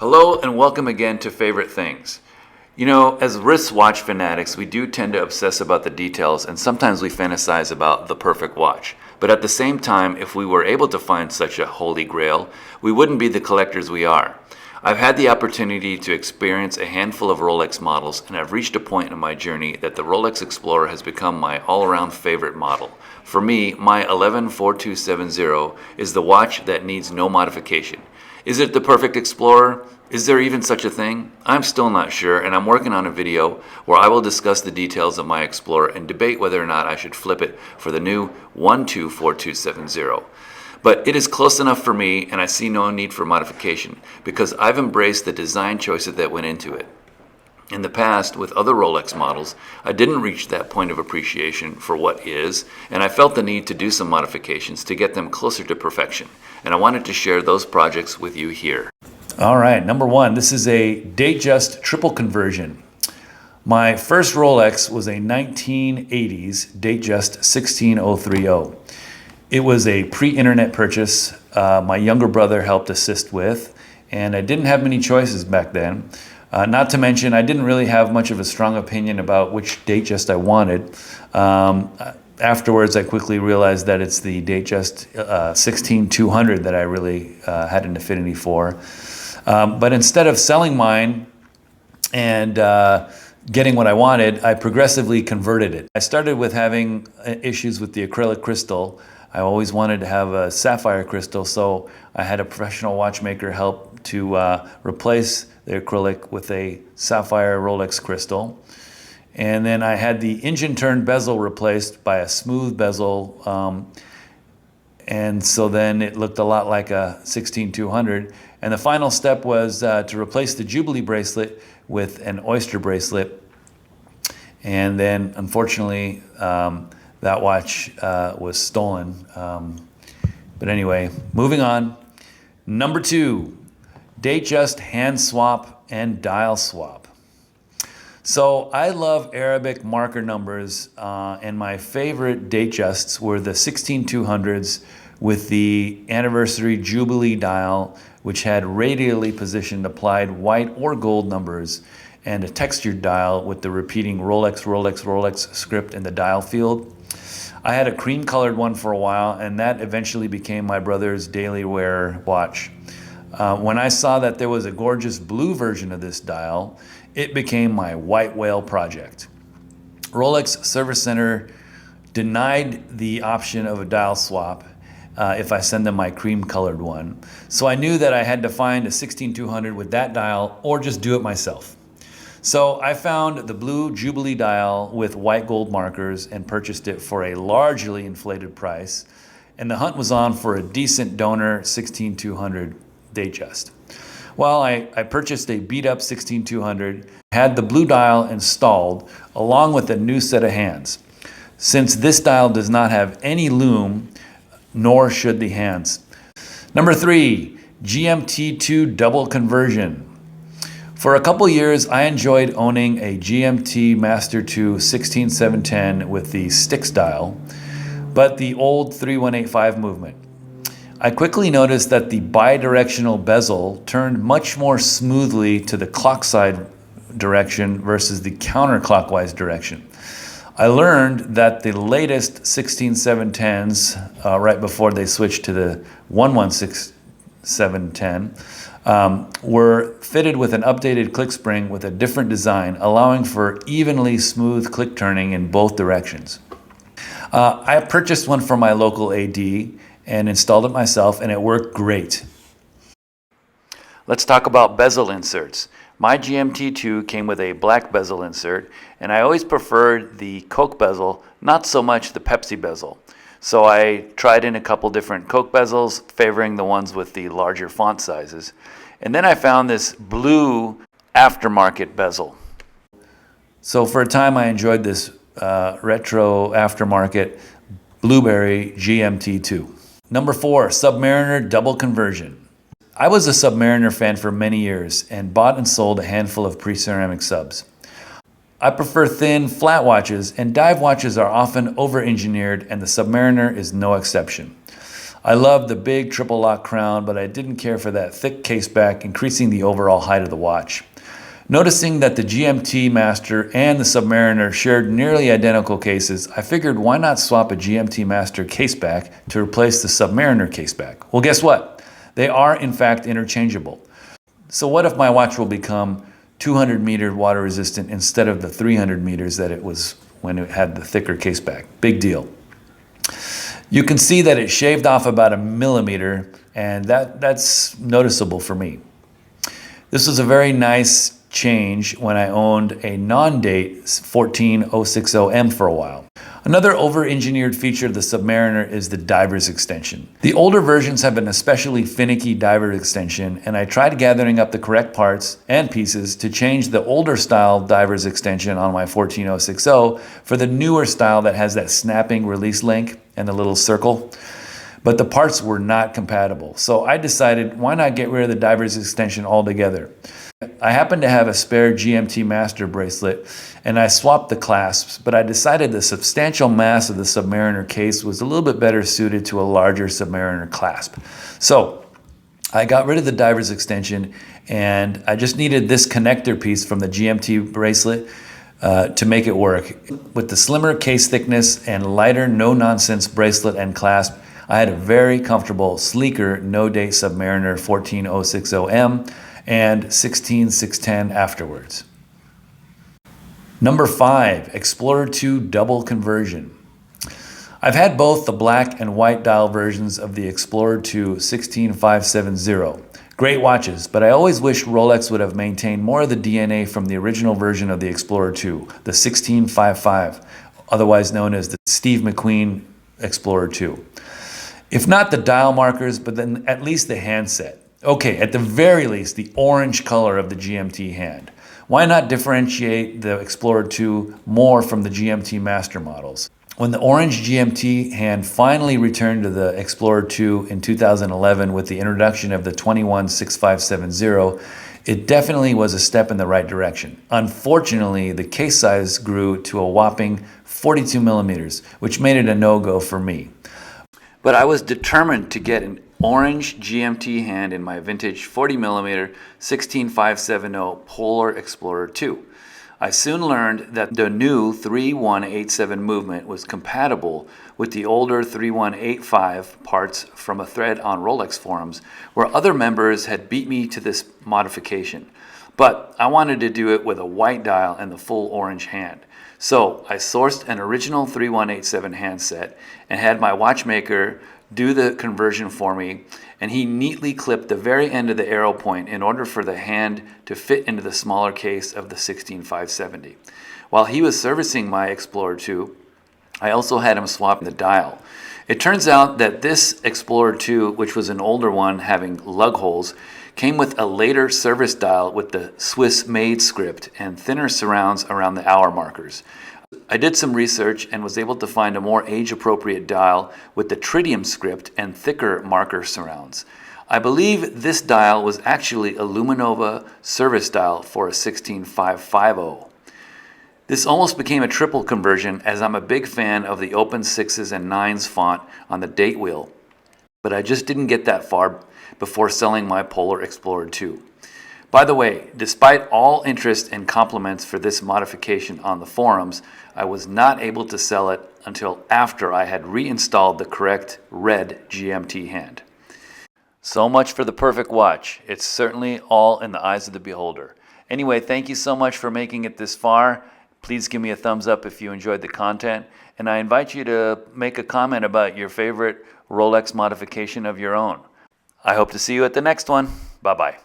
Hello and welcome again to Favorite Things. You know, as wristwatch fanatics, we do tend to obsess about the details and sometimes we fantasize about the perfect watch. But at the same time, if we were able to find such a holy grail, we wouldn't be the collectors we are. I've had the opportunity to experience a handful of Rolex models and I've reached a point in my journey that the Rolex Explorer has become my all-around favorite model. For me, my 114270 is the watch that needs no modification. Is it the perfect Explorer? Is there even such a thing? I'm still not sure, and I'm working on a video where I will discuss the details of my Explorer and debate whether or not I should flip it for the new 124270. But it is close enough for me, and I see no need for modification because I've embraced the design choices that went into it. In the past, with other Rolex models, I didn't reach that point of appreciation for what is, and I felt the need to do some modifications to get them closer to perfection. And I wanted to share those projects with you here. All right, number one, this is a Datejust triple conversion. My first Rolex was a 1980s Datejust 16030. It was a pre-internet purchase my younger brother helped assist with, and I didn't have many choices back then. Not to mention, I didn't really have much of a strong opinion about which Datejust I wanted. Afterwards, I quickly realized that it's the Datejust 16200 that I really had an affinity for. But instead of selling mine and getting what I wanted, I progressively converted it. I started with having issues with the acrylic crystal. I always wanted to have a sapphire crystal, so I had a professional watchmaker help to replace the acrylic with a sapphire Rolex crystal. And then I had the engine turn bezel replaced by a smooth bezel, and so then it looked a lot like a 16200. And the final step was to replace the Jubilee bracelet with an oyster bracelet. And then, unfortunately, that watch was stolen. But anyway, moving on. Number two, Datejust hand swap and dial swap. So I love Arabic marker numbers, and my favorite Datejusts were the 16200s with the anniversary Jubilee dial, which had radially positioned applied white or gold numbers, and a textured dial with the repeating Rolex, Rolex, Rolex script in the dial field. I had a cream colored one for a while, and that eventually became my brother's daily wear watch. When I saw that there was a gorgeous blue version of this dial, it became my white whale project. Rolex Service Center denied the option of a dial swap if I send them my cream colored one. So I knew that I had to find a 16200 with that dial or just do it myself. So I found the blue Jubilee dial with white gold markers and purchased it for a largely inflated price. And the hunt was on for a decent donor 16200 Datejust. Well, I purchased a beat up 16200, had the blue dial installed along with a new set of hands. Since this dial does not have any lume, nor should the hands. Number three, GMT2 double conversion. For a couple years, I enjoyed owning a GMT Master II 16710 with the Styx dial, but the old 3185 movement. I quickly noticed that the bidirectional bezel turned much more smoothly to the clock side direction versus the counterclockwise direction. I learned that the latest 16710s, right before they switched to the 116710, were fitted with an updated click spring with a different design, allowing for evenly smooth click turning in both directions. I purchased one from my local AD and installed it myself, and it worked great. Let's talk about bezel inserts. My GMT2 came with a black bezel insert, and I always preferred the Coke bezel, not so much the Pepsi bezel. So I tried in a couple different Coke bezels, favoring the ones with the larger font sizes. And then I found this blue aftermarket bezel. So for a time I enjoyed this retro aftermarket Blueberry GMT2. Number four, Submariner double conversion. I was a Submariner fan for many years and bought and sold a handful of pre-ceramic subs. I prefer thin, flat watches, and dive watches are often over-engineered, and the Submariner is no exception. I loved the big triple lock crown, but I didn't care for that thick case back, increasing the overall height of the watch. Noticing that the GMT Master and the Submariner shared nearly identical cases, I figured why not swap a GMT Master caseback to replace the Submariner caseback? Well, guess what? They are in fact interchangeable. So what if my watch will become 200 meter water resistant instead of the 300 meters that it was when it had the thicker caseback? Big deal. You can see that it shaved off about 1 millimeter, and that's noticeable for me. This was a very nice change when I owned a non-date 14060M for a while. Another over-engineered feature of the Submariner is the diver's extension. The older versions have an especially finicky diver extension, and I tried gathering up the correct parts and pieces to change the older style diver's extension on my 14060 for the newer style that has that snapping release link and the little circle. But the parts were not compatible, so I decided why not get rid of the diver's extension altogether. I happened to have a spare GMT Master bracelet, and I swapped the clasps, but I decided the substantial mass of the Submariner case was a little bit better suited to a larger Submariner clasp. So I got rid of the diver's extension, and I just needed this connector piece from the GMT bracelet to make it work. With the slimmer case thickness and lighter no-nonsense bracelet and clasp, I had a very comfortable, sleeker, no-date Submariner 14060M and 16610 afterwards. Number 5, Explorer II double conversion. I've had both the black and white dial versions of the Explorer II 16570. Great watches, but I always wish Rolex would have maintained more of the DNA from the original version of the Explorer II, the 1655, otherwise known as the Steve McQueen Explorer II. If not the dial markers, but then at least the handset. Okay, at the very least, the orange color of the GMT hand. Why not differentiate the Explorer II more from the GMT Master models? When the orange GMT hand finally returned to the Explorer II in 2011 with the introduction of the 216570, it definitely was a step in the right direction. Unfortunately, the case size grew to a whopping 42 millimeters, which made it a no-go for me. But I was determined to get an orange GMT hand in my vintage 40mm 16570 Polar Explorer II. I soon learned that the new 3187 movement was compatible with the older 3185 parts from a thread on Rolex forums where other members had beat me to this modification. But I wanted to do it with a white dial and the full orange hand. So I sourced an original 3187 handset and had my watchmaker do the conversion for me, and he neatly clipped the very end of the arrow point in order for the hand to fit into the smaller case of the 16570. While he was servicing my Explorer II, I also had him swap the dial. It turns out that this Explorer II, which was an older one having lug holes, came with a later service dial with the Swiss-made script and thinner surrounds around the hour markers. I did some research and was able to find a more age-appropriate dial with the tritium script and thicker marker surrounds. I believe this dial was actually a Luminova service dial for a 16550. This almost became a triple conversion as I'm a big fan of the open 6s and 9s font on the date wheel, but I just didn't get that far before selling my Polar Explorer II. By the way, despite all interest and compliments for this modification on the forums, I was not able to sell it until after I had reinstalled the correct red GMT hand. So much for the perfect watch. It's certainly all in the eyes of the beholder. Anyway, thank you so much for making it this far. Please give me a thumbs up if you enjoyed the content, and I invite you to make a comment about your favorite Rolex modification of your own. I hope to see you at the next one. Bye-bye.